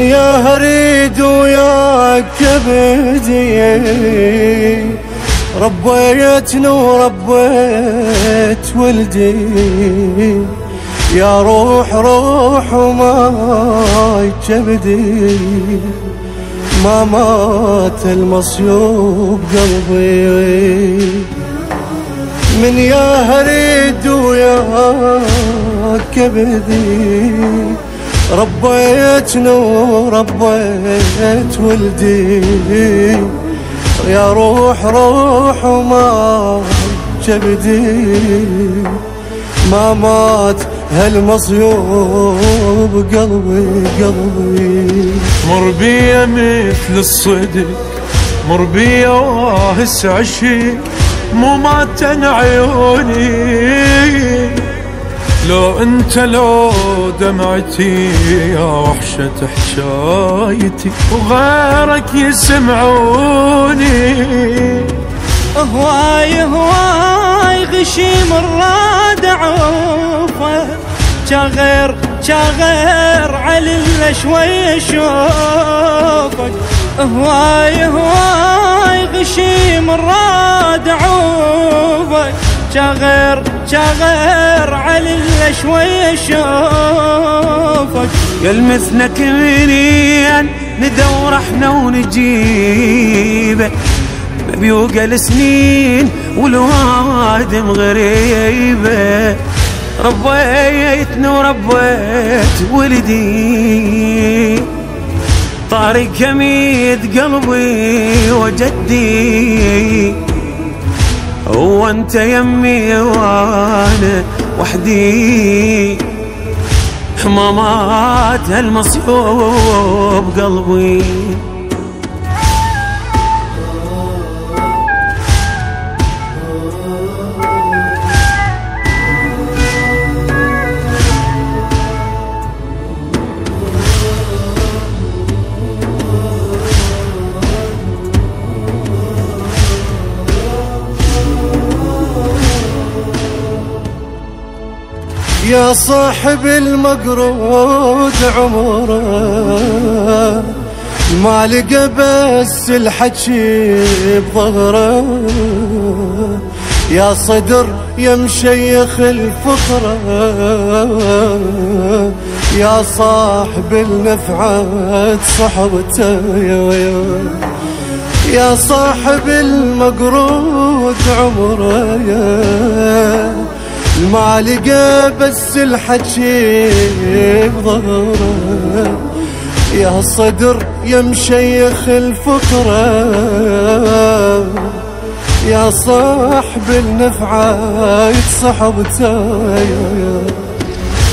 يا هريد ويا كبدي ربيتني وربيت ولدي، يا روح روح وما كبدي، ما مات المصيوب قلبي. من يا هريد ويا كبدي ربيتني وربيت ولدي، يا روح روح وما كبدي، ما مات هالمصيوب قلبي. مر بيا مثل الصدق، مر بيا واهس عشيق، مو ماتن عيوني، لو انت لو دمعتي يا وحشة حكايتي، وغيرك يسمعوني. هواي هواي غشيم الراد عوفه، شاغير علي الا شوي اشوفك. هواي هواي غشيم الراد عوفك، شاغير علي الا شوي اشوفك. يلمسنك منين ندور احنا ونجيبه، بيوقل سنين والوادم غريبه. ربيتني وربيت ولدي، طارق يميد قلبي وجدي، هو انت يمي وانا وحدي، ما مات هالمصيوب قلبي. يا صاحب المقرود عمره، ما لقى بس الحكي بظهره، يا صدر يا مشيخ الفقره، يا صاحب النفعات صحبته، يا صاحب المقرود عمره، ما لقى بس الحكي بظهره، يا صدر يا مشيخ الفقره، يا صاحب النفعات صحبته.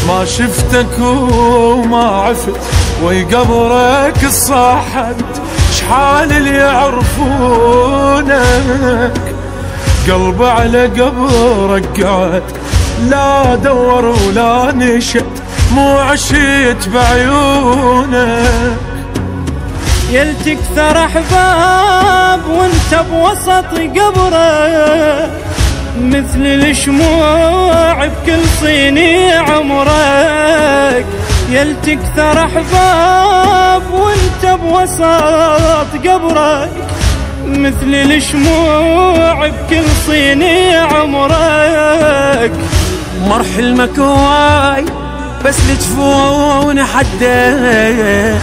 ما شفتك وما عفت وي قبرك صاحبت، شحال اللي يعرفونك، قلب على قبرك قعد، لا دور ولا نشد، مو عشيت بعيونك. يلتكثر احباب وانت بوسط قبره، مثل الشموع بكل صيني عمرك. يلتكثر احباب وانت بوسط قبرك، مثل الشموع بكل صيني عمرك. مر حلمك هواي بس لجفون حده،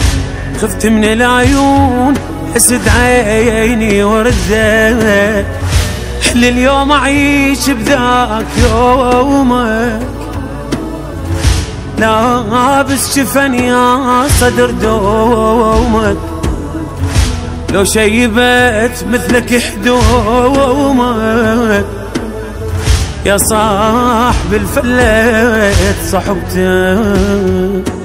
خفت من العيون اسد عيني ورده، لليوم اعيش بذاك يومك، لابس جفن يا صدر دومك، لو شيبت مثلك حدومك، يا صاحب الفلت صحبتك.